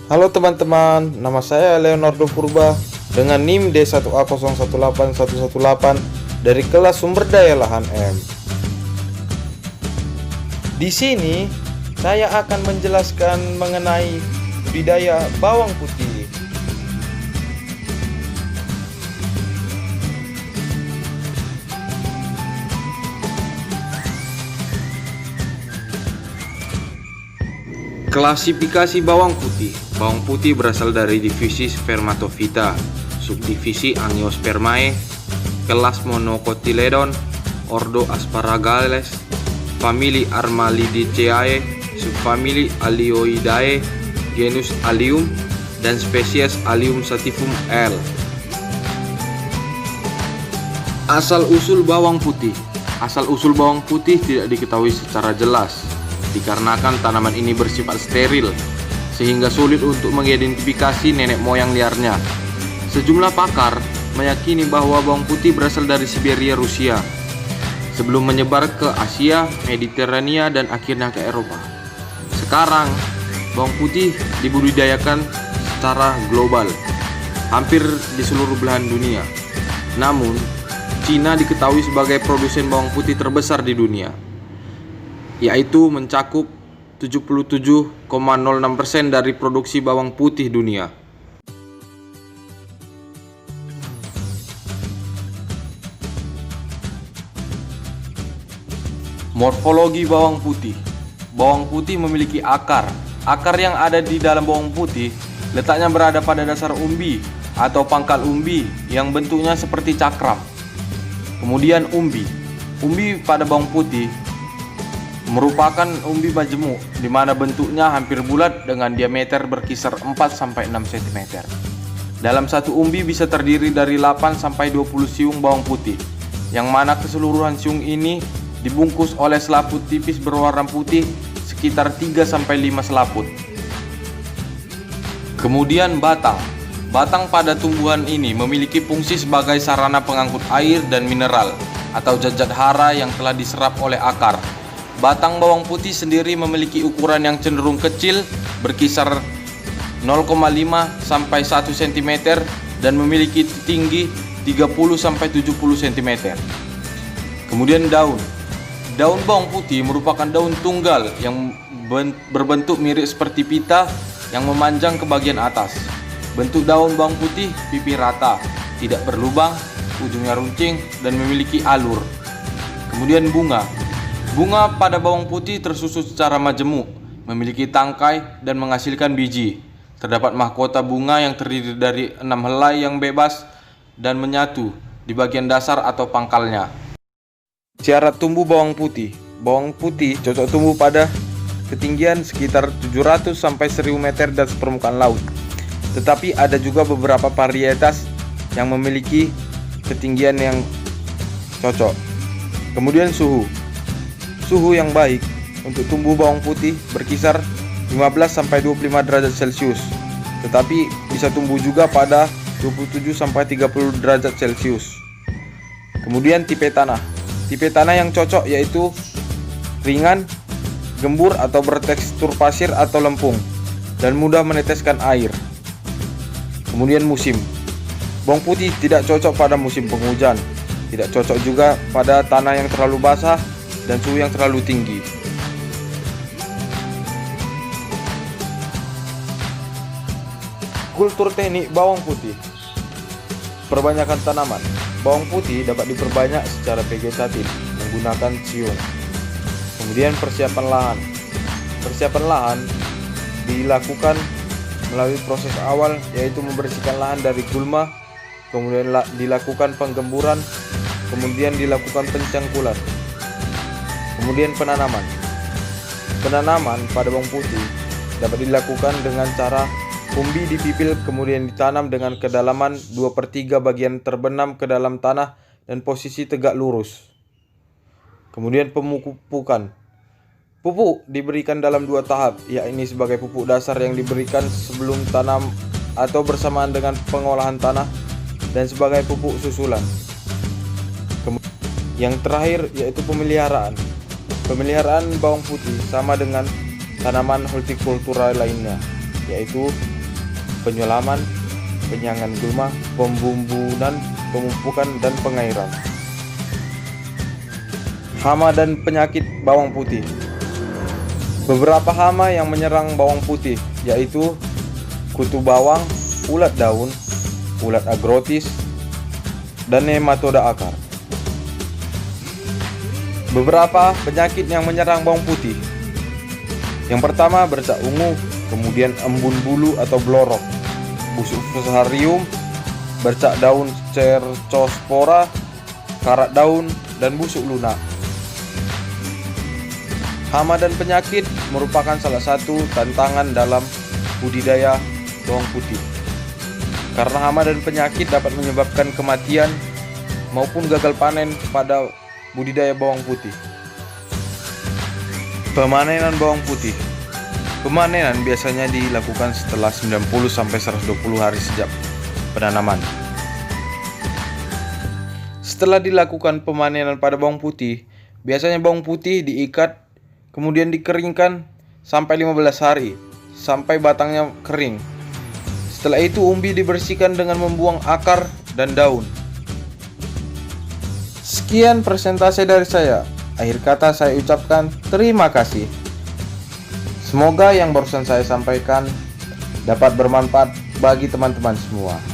Halo teman-teman, nama saya Leonardo Purba dengan NIM D1A018118 dari kelas Sumber Daya Lahan M. Di sini saya akan menjelaskan mengenai budidaya bawang putih. Klasifikasi bawang putih. Bawang putih berasal dari divisi Spermatophyta, subdivisi Angiospermae, kelas Monocotyledon, ordo Asparagales, famili Armalidiceae, subfamili Alioidae, genus Allium, dan spesies Allium sativum L. Asal-usul bawang putih. Asal-usul bawang putih tidak diketahui secara jelas, dikarenakan tanaman ini bersifat steril, sehingga sulit untuk mengidentifikasi nenek moyang liarnya. Sejumlah pakar meyakini bahwa bawang putih berasal dari Siberia, Rusia, sebelum menyebar ke Asia, Mediterania, dan akhirnya ke Eropa. Sekarang, bawang putih dibudidayakan secara global, hampir di seluruh belahan dunia. Namun, Cina diketahui sebagai produsen bawang putih terbesar di dunia, yaitu mencakup 77,06% dari produksi bawang putih dunia. Morfologi bawang putih. Bawang putih memiliki akar. Akar yang ada di dalam bawang putih letaknya berada pada dasar umbi atau pangkal umbi yang bentuknya seperti cakram. Kemudian umbi. Umbi pada bawang putih merupakan umbi majemuk, di mana bentuknya hampir bulat dengan diameter berkisar 4-6 cm. Dalam satu umbi bisa terdiri dari 8-20 siung bawang putih, yang mana keseluruhan siung ini dibungkus oleh selaput tipis berwarna putih sekitar 3-5 selaput. Kemudian batang. Batang pada tumbuhan ini memiliki fungsi sebagai sarana pengangkut air dan mineral atau zat-zat hara yang telah diserap oleh akar. Batang bawang putih sendiri memiliki ukuran yang cenderung kecil, berkisar 0,5-1 cm dan memiliki tinggi 30-70 cm. Kemudian daun. Daun bawang putih merupakan daun tunggal yang berbentuk mirip seperti pita yang memanjang ke bagian atas. Bentuk daun bawang putih pipih rata, tidak berlubang, ujungnya runcing dan memiliki alur. Kemudian bunga. Bunga pada bawang putih tersusun secara majemuk, memiliki tangkai dan menghasilkan biji. Terdapat mahkota bunga yang terdiri dari 6 helai yang bebas dan menyatu di bagian dasar atau pangkalnya. Cara tumbuh bawang putih. Bawang putih cocok tumbuh pada ketinggian sekitar 700 sampai 1000 meter dari permukaan laut. Tetapi ada juga beberapa varietas yang memiliki ketinggian yang cocok. Kemudian suhu. Suhu yang baik untuk tumbuh bawang putih berkisar 15-25 derajat Celcius, tetapi bisa tumbuh juga pada 27-30 derajat Celcius. Kemudian tipe tanah. Tipe tanah yang cocok yaitu ringan, gembur atau bertekstur pasir atau lempung, dan mudah meneteskan air. Kemudian musim. Bawang putih tidak cocok pada musim penghujan, tidak cocok juga pada tanah yang terlalu basah dan suhu yang terlalu tinggi. Kultur teknik bawang putih. Perbanyakan tanaman. Bawang putih dapat diperbanyak secara vegetatif menggunakan siung. Kemudian persiapan lahan. Persiapan lahan dilakukan melalui proses awal, yaitu membersihkan lahan dari gulma, kemudian dilakukan penggemburan, kemudian dilakukan pencangkulan. Kemudian penanaman. Penanaman pada bawang putih dapat dilakukan dengan cara umbi dipipil kemudian ditanam dengan kedalaman 2/3 bagian terbenam ke dalam tanah dan posisi tegak lurus. Kemudian pemupukan. Pupuk diberikan dalam 2 tahap, yakni sebagai pupuk dasar yang diberikan sebelum tanam atau bersamaan dengan pengolahan tanah, dan sebagai pupuk susulan. Yang terakhir yaitu pemeliharaan. Pemeliharaan bawang putih sama dengan tanaman hortikultura lainnya. yaitu penyulaman, penyangan gulma, pembumbunan, pemupukan, dan pengairan. Hama dan penyakit bawang putih. Beberapa hama yang menyerang bawang putih yaitu kutu bawang, ulat daun, ulat agrotis, dan nematoda akar. Beberapa penyakit yang menyerang bawang putih. Yang pertama bercak ungu, kemudian embun bulu atau blorok, busuk fusarium, bercak daun cercospora, karat daun, dan busuk lunak. Hama dan penyakit merupakan salah satu tantangan dalam budidaya bawang putih. Karena hama dan penyakit dapat menyebabkan kematian maupun gagal panen pada budidaya bawang putih. Pemanenan bawang putih. Pemanenan biasanya dilakukan setelah 90-120 hari sejak penanaman. Setelah dilakukan pemanenan pada bawang putih, biasanya bawang putih diikat kemudian dikeringkan sampai 15 hari sampai batangnya kering. Setelah itu umbi dibersihkan dengan membuang akar dan daun. Sekian presentasi dari saya. Akhir kata saya ucapkan terima kasih. Semoga yang barusan saya sampaikan dapat bermanfaat bagi teman-teman semua.